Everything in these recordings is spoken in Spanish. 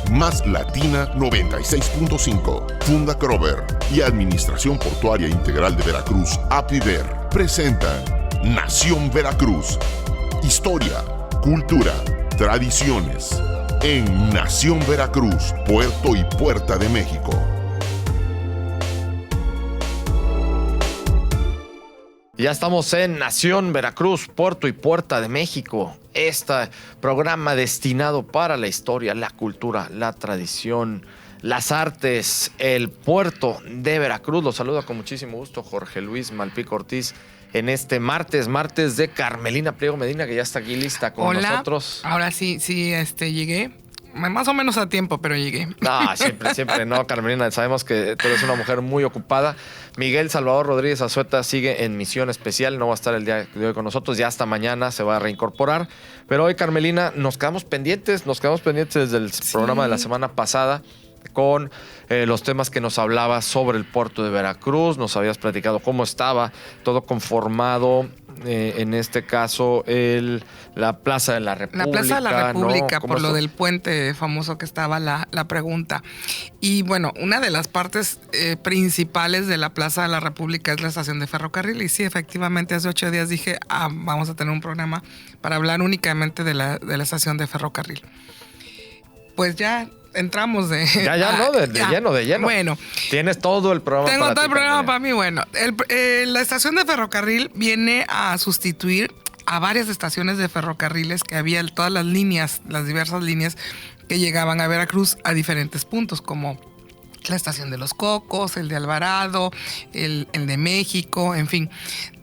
Más Latina 96.5, Funda Krover y Administración Portuaria Integral de Veracruz, APIVER, presentan Nación Veracruz. Historia, cultura, tradiciones. En Nación Veracruz, Puerto y Puerta de México. Ya estamos en Nación Veracruz, Puerto y Puerta de México. Este programa destinado para la historia, la cultura, la tradición, las artes, el puerto de Veracruz. Los saluda con muchísimo gusto Jorge Luis Malpica Ortiz en este martes de Carmelina Pliego Medina, que ya está aquí lista con nosotros. Ahora sí, llegué. Más o menos a tiempo, pero llegué. No, siempre no, Carmelina. Sabemos que tú eres una mujer muy ocupada. Miguel Salvador Rodríguez Azueta sigue en misión especial. No va a estar el día de hoy con nosotros. Ya hasta mañana se va a reincorporar. Pero hoy, Carmelina, nos quedamos pendientes desde el programa de la semana pasada con los temas que nos hablabas sobre el puerto de Veracruz. Nos habías platicado cómo estaba todo conformado, en este caso la Plaza de la República. La Plaza de la República, ¿no? por lo del puente famoso que estaba la pregunta. Y bueno, una de las partes principales de la Plaza de la República es la estación de ferrocarril. Y sí, efectivamente, hace 8 días dije, vamos a tener un programa para hablar únicamente de la estación de ferrocarril. Pues ya entramos de lleno. Bueno, tienes todo el programa. Tengo todo el programa para mí. Bueno, la estación de ferrocarril viene a sustituir a varias estaciones de ferrocarriles que había, todas las líneas, las diversas líneas que llegaban a Veracruz a diferentes puntos, como la estación de Los Cocos, el de Alvarado, el de México, en fin.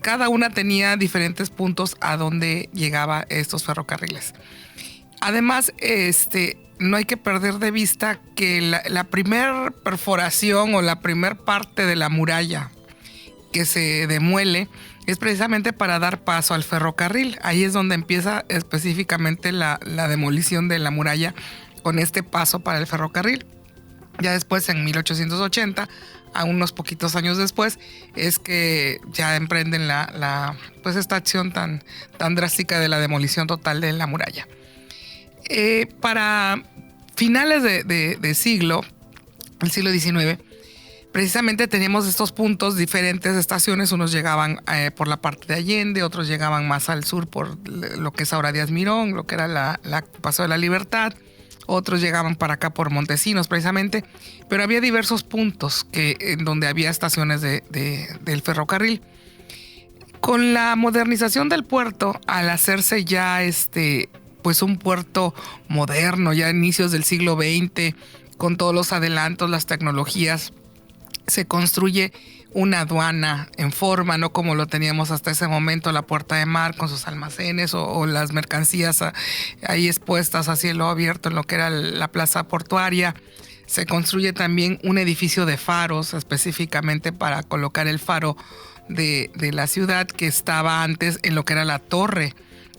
Cada una tenía diferentes puntos a donde llegaba estos ferrocarriles. Además, no hay que perder de vista que la primer perforación o la primer parte de la muralla que se demuele es precisamente para dar paso al ferrocarril. Ahí es donde empieza específicamente la demolición de la muralla con este paso para el ferrocarril. Ya después, en 1880, a unos poquitos años después, es que ya emprenden pues esta acción tan drástica de la demolición total de la muralla. Para finales del siglo XIX, precisamente teníamos estos puntos, diferentes estaciones. Unos llegaban por la parte de Allende, otros llegaban más al sur por lo que es ahora Díaz Mirón, lo que era la Paso de la Libertad. Otros llegaban para acá por Montesinos, precisamente. Pero había diversos puntos en donde había estaciones del ferrocarril. Con la modernización del puerto, al hacerse ya pues un puerto moderno, ya a inicios del siglo XX, con todos los adelantos, las tecnologías, se construye una aduana en forma, no como lo teníamos hasta ese momento, la puerta de mar con sus almacenes o las mercancías ahí expuestas a cielo abierto en lo que era la plaza portuaria. Se construye también un edificio de faros, específicamente para colocar el faro de la ciudad, que estaba antes en lo que era la torre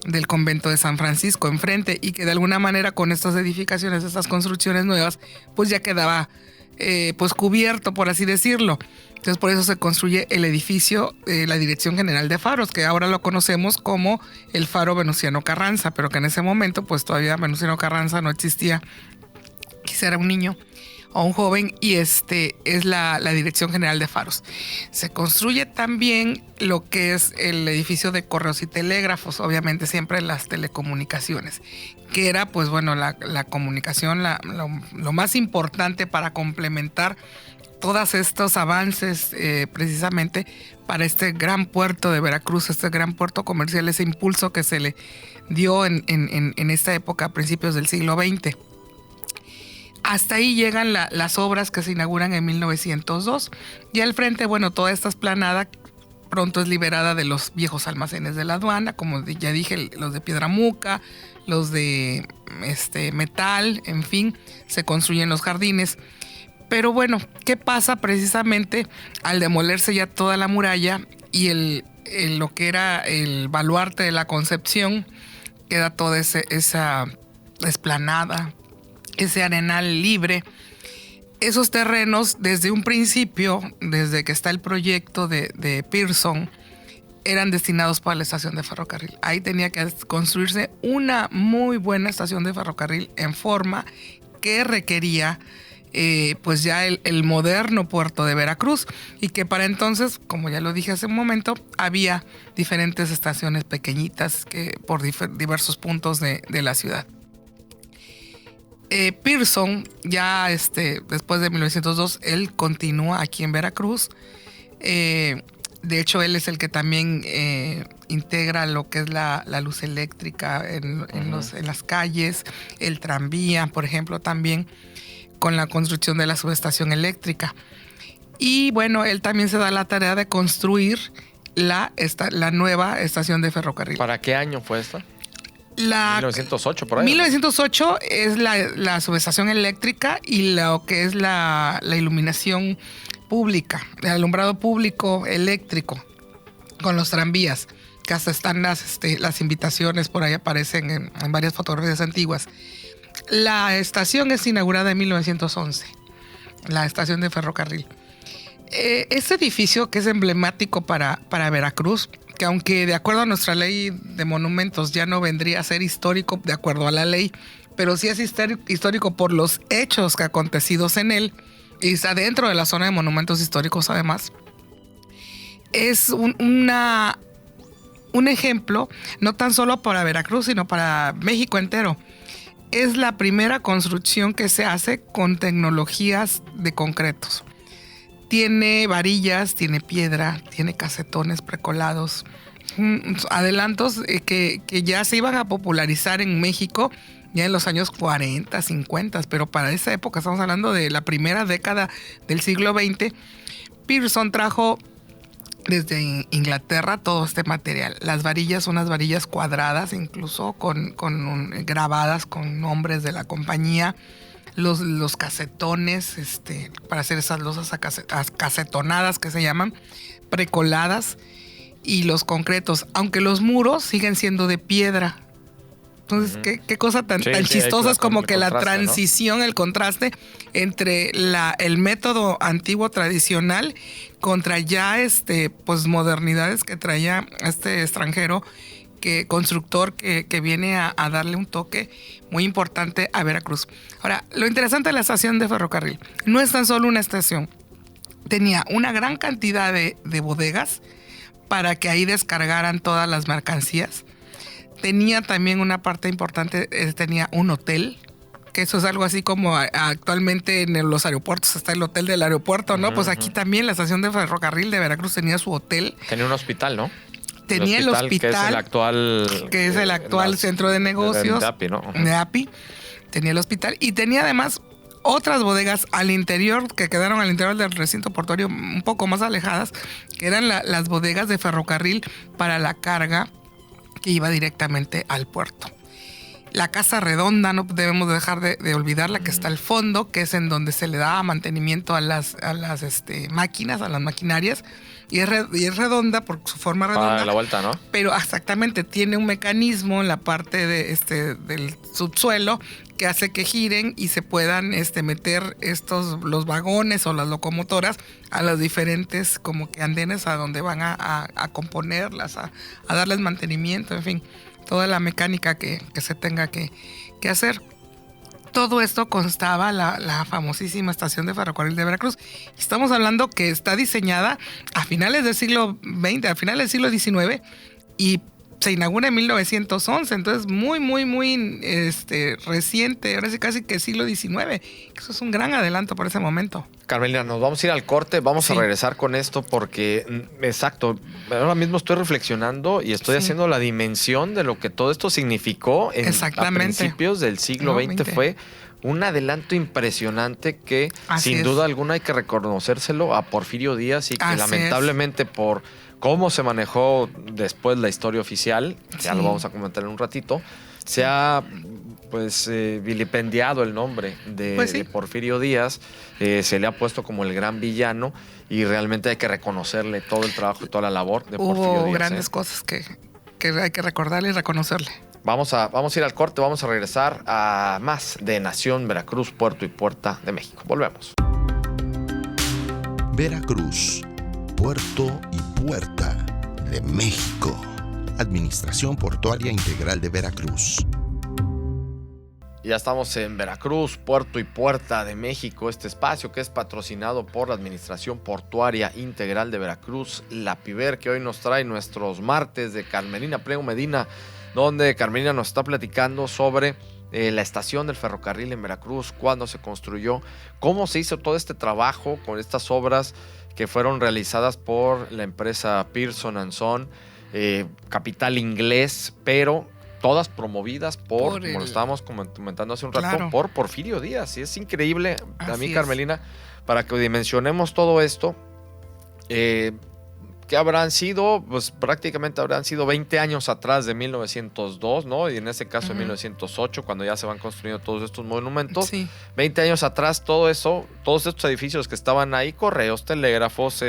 del convento de San Francisco enfrente, y que de alguna manera con estas edificaciones, estas construcciones nuevas, pues ya quedaba pues cubierto, por así decirlo. Entonces por eso se construye el edificio, la Dirección General de Faros, que ahora lo conocemos como el Faro Venustiano Carranza, pero que en ese momento pues todavía Venustiano Carranza no existía, quizá era un niño o un joven, y es la Dirección General de Faros. Se construye también lo que es el edificio de correos y telégrafos, obviamente siempre las telecomunicaciones, que era pues bueno la comunicación, lo más importante para complementar todos estos avances, precisamente para este gran puerto de Veracruz, este gran puerto comercial, ese impulso que se le dio en esta época, a principios del siglo XX. Hasta ahí llegan las obras que se inauguran en 1902. Y al frente, bueno, toda esta esplanada pronto es liberada de los viejos almacenes de la aduana, como ya dije, los de piedra muca, los de metal, en fin, se construyen los jardines. Pero bueno, ¿qué pasa precisamente al demolerse ya toda la muralla y lo que era el baluarte de la Concepción? Queda toda esa esplanada, ese arenal libre. Esos terrenos, desde un principio, desde que está el proyecto de Pearson, eran destinados para la estación de ferrocarril. Ahí tenía que construirse una muy buena estación de ferrocarril en forma, que requería pues ya el moderno puerto de Veracruz, y que para entonces, como ya lo dije hace un momento, había diferentes estaciones pequeñitas por diversos puntos de la ciudad. Pearson, ya después de 1902, él continúa aquí en Veracruz. De hecho, él es el que también integra lo que es la luz eléctrica en las calles, el tranvía, por ejemplo, también con la construcción de la subestación eléctrica. Y bueno, él también se da la tarea de construir la nueva estación de ferrocarril. ¿Para qué año fue esta? 1908, por ahí. 1908 es la subestación eléctrica y lo que es la iluminación pública, el alumbrado público eléctrico con los tranvías, que hasta están las invitaciones, por ahí aparecen en varias fotografías antiguas. La estación es inaugurada en 1911, la estación de ferrocarril. Este edificio, que es emblemático para Veracruz, que aunque de acuerdo a nuestra ley de monumentos ya no vendría a ser histórico de acuerdo a la ley, pero sí es histórico por los hechos que acontecidos en él, y está dentro de la zona de monumentos históricos además, es un ejemplo no tan solo para Veracruz, sino para México entero. Es la primera construcción que se hace con tecnologías de concretos. Tiene varillas, tiene piedra, tiene casetones precolados, adelantos que ya se iban a popularizar en México ya en los años 40, 50, pero para esa época, estamos hablando de la primera década del siglo XX, Pearson trajo desde Inglaterra todo este material. Las varillas son unas varillas cuadradas, incluso con grabadas con nombres de la compañía. Los casetones, para hacer esas losas casetonadas que se llaman, precoladas, y los concretos, aunque los muros siguen siendo de piedra. Entonces, qué cosa tan chistosa es como que la transición, ¿no? El contraste entre el método antiguo tradicional contra ya pues modernidades que traía este extranjero, constructor que viene a darle un toque muy importante a Veracruz. Ahora, lo interesante de la estación de ferrocarril no es tan solo una estación. Tenía una gran cantidad de bodegas para que ahí descargaran todas las mercancías. Tenía también una parte importante, tenía un hotel, que eso es algo así como actualmente en los aeropuertos está el hotel del aeropuerto, ¿no? Pues aquí también la estación de ferrocarril de Veracruz tenía su hotel. Tenía un hospital, ¿no? Tenía el hospital, que es el actual centro de negocios de API, ¿no? De API. Tenía el hospital y tenía además otras bodegas al interior, que quedaron al interior del recinto portuario un poco más alejadas, que eran las bodegas de ferrocarril para la carga que iba directamente al puerto. La Casa Redonda, no debemos dejar de olvidarla, que está al fondo, que es en donde se le daba mantenimiento a las máquinas, a las maquinarias, y es redonda por su forma redonda. De la vuelta, ¿no? Pero exactamente, tiene un mecanismo en la parte del subsuelo que hace que giren y se puedan meter los vagones o las locomotoras a los diferentes como que andenes a donde van a componerlas, a darles mantenimiento, en fin, toda la mecánica que se tenga que hacer. Todo esto constaba la famosísima estación de ferrocarril de Veracruz. Estamos hablando que está diseñada a finales del siglo XX, a finales del siglo XIX, y se inaugura en 1911, entonces muy, muy, muy reciente, ahora sí casi que siglo XIX. Eso es un gran adelanto por ese momento. Carmelina, nos vamos a ir al corte, vamos a regresar con esto porque, exacto, ahora mismo estoy reflexionando y estoy haciendo la dimensión de lo que todo esto significó a principios del siglo XX. Fue un adelanto impresionante que sin duda alguna hay que reconocérselo a Porfirio Díaz y que lamentablemente por cómo se manejó después la historia oficial, ya lo vamos a comentar en un ratito, se ha vilipendiado el nombre de Porfirio Díaz, se le ha puesto como el gran villano y realmente hay que reconocerle todo el trabajo y toda la labor de Porfirio Díaz. Hubo grandes cosas que hay que recordarle y reconocerle. Vamos a ir al corte, vamos a regresar a más de Nación Veracruz, Puerto y Puerta de México. Volvemos. Veracruz, Puerto y Puerta de México. Administración Portuaria Integral de Veracruz. Ya estamos en Veracruz, Puerto y Puerta de México, este espacio que es patrocinado por la Administración Portuaria Integral de Veracruz, la PIVER, que hoy nos trae nuestros martes de Carmelina Pliego Medina, donde Carmelina nos está platicando sobre la estación del ferrocarril en Veracruz, cuándo se construyó, cómo se hizo todo este trabajo con estas obras que fueron realizadas por la empresa Pearson & Son, capital inglés, pero todas promovidas por como lo estábamos comentando hace un rato, claro, por Porfirio Díaz. Y es increíble, a mí, Así Carmelina, para que dimensionemos todo esto, que habrán sido, pues prácticamente habrán sido 20 años atrás de 1902, ¿no? Y en ese caso en 1908, cuando ya se van construyendo todos estos monumentos. Sí. 20 años atrás, todo eso, todos estos edificios que estaban ahí, correos, telégrafos,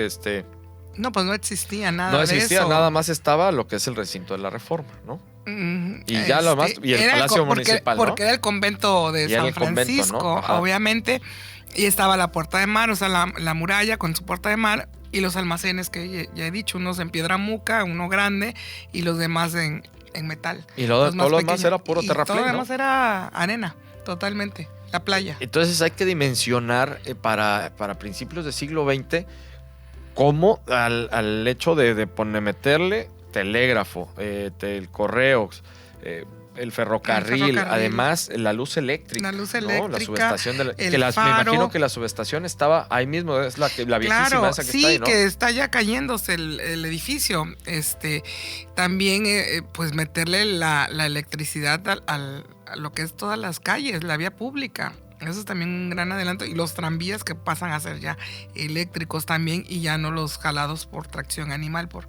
No, pues no existía nada no de existía, eso. nada más estaba lo que es el recinto de la Reforma, ¿no? Y ya lo más, y el era Palacio porque, Municipal, ¿no? Porque era el convento de Y era San el convento, Francisco, ¿no? obviamente. Y estaba la puerta de mar, o sea, la muralla con su puerta de mar y los almacenes que ya he dicho, unos en piedra muca, uno grande y los demás en metal. Y todo lo demás era puro terraplén, todo lo ¿no? demás era arena, totalmente, la playa. Entonces hay que dimensionar para principios del siglo XX cómo al hecho de meterle telégrafo, el correo, el ferrocarril, además la luz eléctrica. La luz ¿no? eléctrica, la subestación el faro. Me imagino que la subestación estaba ahí mismo, es la viejísima claro, esa que sí, está ahí, ¿no? que está ya cayéndose el edificio. También pues meterle la electricidad a lo que es todas las calles, la vía pública. Eso es también un gran adelanto. Y los tranvías que pasan a ser ya eléctricos también y ya no los jalados por tracción animal, por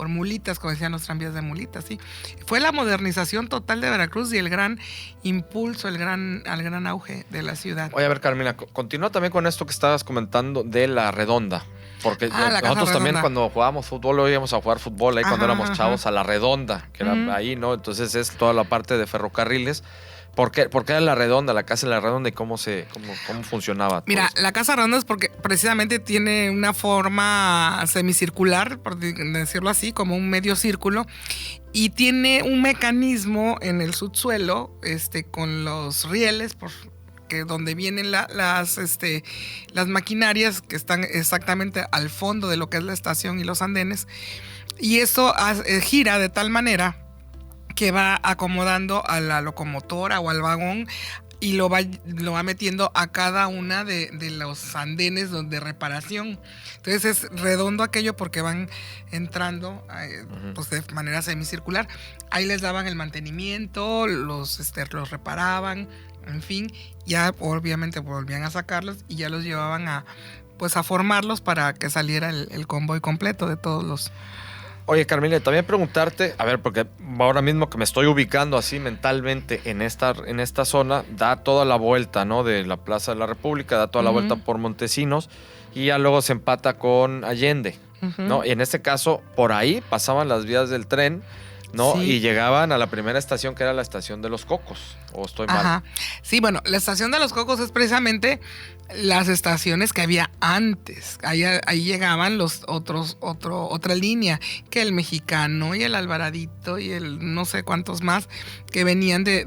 mulitas, como decían los tranvías de mulitas, sí. Fue la modernización total de Veracruz y el gran impulso, al gran auge de la ciudad. Oye, a ver, Carmina, continúa también con esto que estabas comentando de la Redonda. Porque nosotros también cuando jugábamos fútbol, lo íbamos a jugar fútbol ahí cuando éramos chavos a la Redonda, que era ahí, ¿no? Entonces es toda la parte de ferrocarriles. ¿Por qué era la Redonda, la Casa de la Redonda y cómo funcionaba? Mira, la Casa Redonda es porque precisamente tiene una forma semicircular, por decirlo así, como un medio círculo, y tiene un mecanismo en el subsuelo, con los rieles, donde vienen las maquinarias que están exactamente al fondo de lo que es la estación y los andenes, y eso gira de tal manera que va acomodando a la locomotora o al vagón y lo va metiendo a cada una de los andenes de reparación. Entonces es redondo aquello porque van entrando pues de manera semicircular. Ahí les daban el mantenimiento, los reparaban, en fin, ya obviamente volvían a sacarlos y ya los llevaban a formarlos para que saliera el convoy completo de todos los... Oye, Carmina, también preguntarte, a ver, porque ahora mismo que me estoy ubicando así mentalmente en esta zona, da toda la vuelta, ¿no? De la Plaza de la República, da toda la vuelta por Montesinos y ya luego se empata con Allende, ¿no? Y en este caso, por ahí pasaban las vías del tren, ¿no? Sí. Y llegaban a la primera estación, que era la estación de Los Cocos, ¿o estoy mal? Ajá. Sí, bueno, la estación de Los Cocos es precisamente las estaciones que había antes. Ahí llegaban otra línea, que el Mexicano y el Alvaradito y el no sé cuántos más, que venían de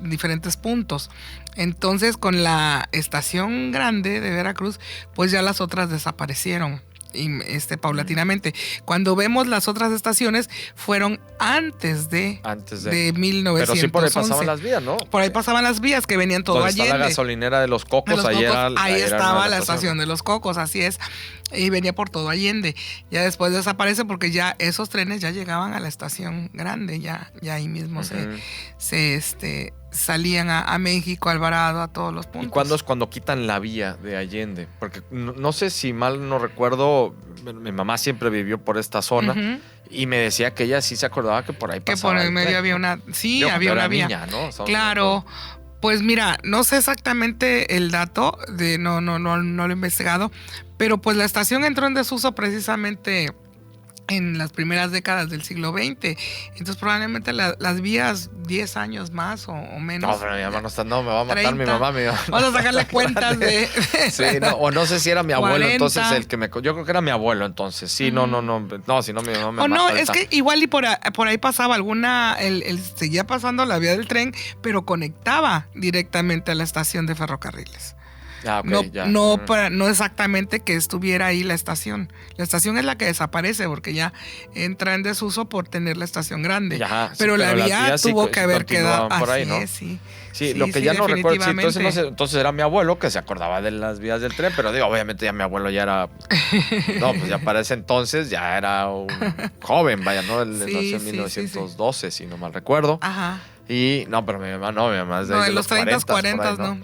diferentes puntos. Entonces, con la estación grande de Veracruz, pues ya las otras desaparecieron. Paulatinamente. Cuando vemos las otras estaciones fueron antes de 1911. Pero sí por ahí pasaban las vías, ¿no? Por ahí pasaban las vías que venían todo Allende. Está la gasolinera de Los Cocos, ahí estaba la estación de Los Cocos, así es. Y venía por todo Allende. Ya después desaparece porque ya esos trenes ya llegaban a la estación grande, ya ahí mismo se salían a México, Alvarado, a todos los puntos. ¿Y cuándo es cuando quitan la vía de Allende? Porque no sé si mal no recuerdo, mi mamá siempre vivió por esta zona y me decía que ella sí se acordaba que por ahí pasaba. Que por el medio había una... Sí, había una vía. Niña, ¿no? Claro. Pues mira, no sé exactamente el dato, no lo he investigado, pero pues la estación entró en desuso precisamente en las primeras décadas del siglo XX. Entonces probablemente las vías 10 años más o menos. No, pero mi mamá no está, no, me va a matar 30. Mi mamá. Vamos a sacarle cuentas de sí, no, o no sé si era mi abuelo 40. entonces el que me... Yo creo que era mi abuelo entonces. Sí, no, si no mi mamá me o mata. no, es que igual y por ahí pasaba seguía pasando la vía del tren, pero conectaba directamente a la estación de ferrocarriles. Ah, okay, no exactamente que estuviera ahí la estación. La estación es la que desaparece porque ya entra en desuso por tener la estación grande. Ajá, pero la vía tuvo que haber quedado por ahí, ¿no? Sí, lo que ya no recuerdo, sí, entonces era mi abuelo que se acordaba de las vías del tren, pero digo, obviamente ya mi abuelo ya era, no, pues ya para ese entonces ya era un joven, vaya, ¿no? Él nació en 1912, si no mal recuerdo. Ajá. Y, no, pero mi mamá es de, en los 30, 40, ahí, ¿no?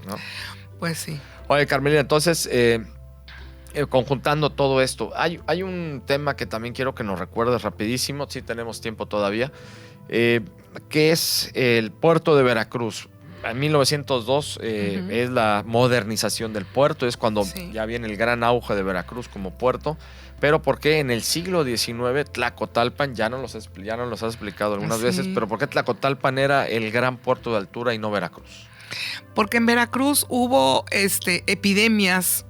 Pues sí. Oye, Carmelina, entonces, conjuntando todo esto, hay un tema que también quiero que nos recuerdes rapidísimo, si tenemos tiempo todavía, que es el puerto de Veracruz. En 1902 es la modernización del puerto, es cuando ya viene el gran auge de Veracruz como puerto, pero ¿por qué en el siglo XIX Tlacotalpan, ya nos los has explicado algunas veces, pero ¿por qué Tlacotalpan era el gran puerto de altura y no Veracruz? Porque en Veracruz hubo epidemias,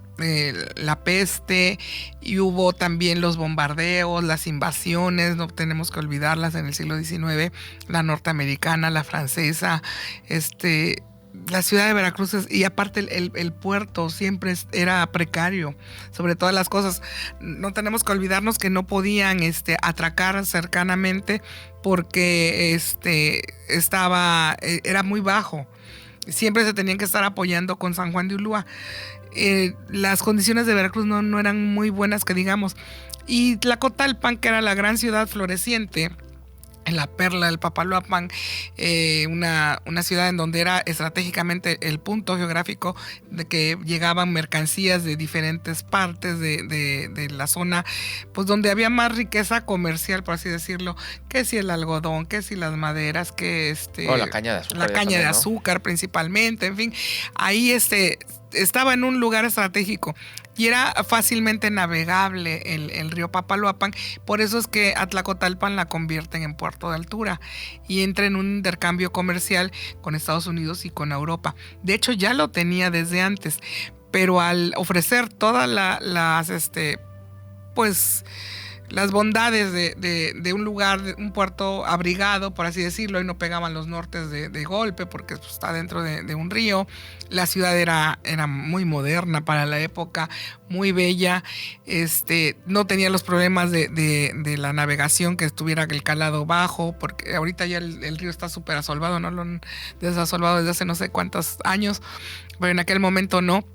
la peste, y hubo también los bombardeos, las invasiones, no tenemos que olvidarlas, en el siglo XIX, la norteamericana, la francesa, la ciudad de Veracruz y aparte el puerto siempre era precario sobre todas las cosas. No tenemos que olvidarnos que no podían atracar cercanamente porque era muy bajo. Siempre se tenían que estar apoyando con San Juan de Ulúa. Las condiciones de Veracruz no eran muy buenas, que digamos. Y Tlacotalpan, que era la gran ciudad floreciente, en la perla del Papaloapan, una ciudad en donde era estratégicamente el punto geográfico de que llegaban mercancías de diferentes partes de la zona, pues donde había más riqueza comercial, por así decirlo, que si el algodón, que si las maderas, que la caña de azúcar. La caña de azúcar, ¿no? Principalmente, en fin, ahí estaba en un lugar estratégico y era fácilmente navegable el río Papaloapan. Por eso es que a Tlacotalpan la convierten en puerto de altura y entra en un intercambio comercial con Estados Unidos y con Europa. De hecho, ya lo tenía desde antes, pero al ofrecer todas las bondades de un lugar, de un puerto abrigado, por así decirlo, y no pegaban los nortes de golpe porque está dentro de un río. La ciudad era muy moderna para la época, muy bella, no tenía los problemas de la navegación, que estuviera el calado bajo, porque ahorita ya el río está súper asolvado, no lo han desasolvado desde hace no sé cuántos años, pero en aquel momento no.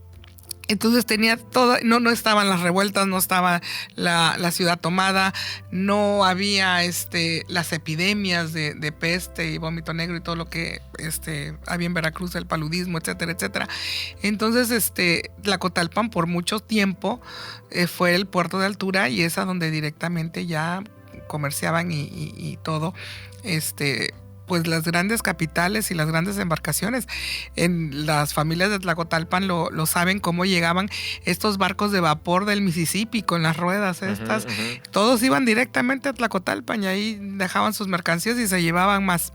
Entonces tenía todo, no estaban las revueltas, no estaba la ciudad tomada, no había las epidemias de peste y vómito negro y todo lo que había en Veracruz, el paludismo, etcétera, etcétera. Entonces, Tlacotalpan por mucho tiempo fue el puerto de altura y es a donde directamente ya comerciaban y todo, pues las grandes capitales y las grandes embarcaciones. En las familias de Tlacotalpan lo saben cómo llegaban estos barcos de vapor del Mississippi con las ruedas estas. Todos iban directamente a Tlacotalpan y ahí dejaban sus mercancías y se llevaban más.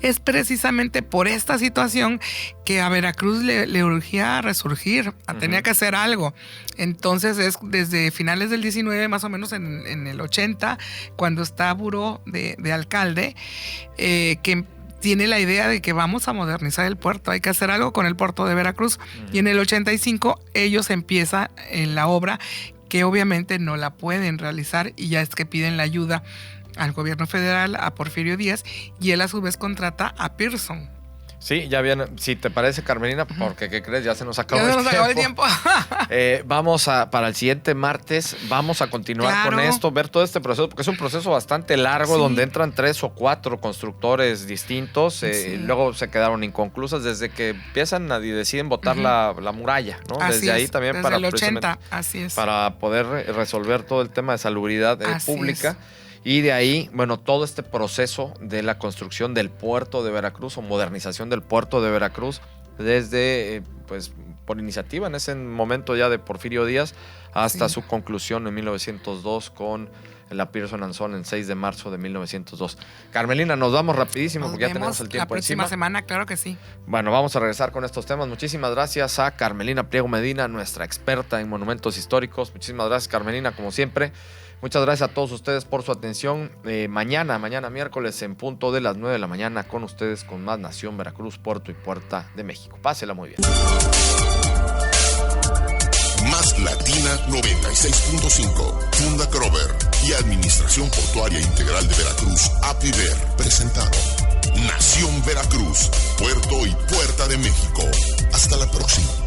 Es precisamente por esta situación que a Veracruz le urgía resurgir, tenía que hacer algo. Entonces es desde finales del 19, más o menos en el 80, cuando está Buró de alcalde, que tiene la idea de que vamos a modernizar el puerto, hay que hacer algo con el puerto de Veracruz. Y en el 85 ellos empiezan en la obra, que obviamente no la pueden realizar y ya es que piden la ayuda al gobierno federal, a Porfirio Díaz, y él a su vez contrata a Pearson. Sí, ya viene. Si te parece, Carmelina, porque ¿qué crees? Ya se nos acabó el tiempo. Para el siguiente martes, vamos a continuar con esto, ver todo este proceso, porque es un proceso bastante largo, donde entran 3 o 4 constructores distintos, luego se quedaron inconclusas desde que empiezan y deciden botar la muralla, ¿no? Así desde ahí también desde el 80, así es. Para poder resolver todo el tema de salubridad pública. Y de ahí, bueno, todo este proceso de la construcción del puerto de Veracruz o modernización del puerto de Veracruz desde, pues, por iniciativa en ese momento ya de Porfirio Díaz hasta su conclusión en 1902 con en la Pearson and Son el 6 de marzo de 1902. Carmelina, nos vamos rapidísimo porque ya tenemos el tiempo la próxima encima. semana, claro que sí. Bueno, vamos a regresar con estos temas. Muchísimas gracias a Carmelina Pliego Medina, nuestra experta en monumentos históricos. Muchísimas gracias, Carmelina, como siempre. Muchas gracias a todos ustedes por su atención. Mañana miércoles en punto de las 9 de la mañana con ustedes con más Nación Veracruz, Puerto y Puerta de México. Pásela muy bien. Más Latina 96.5, Funda Krover y Administración Portuaria Integral de Veracruz, APIVER, presentaron Nación Veracruz, Puerto y Puerta de México. Hasta la próxima.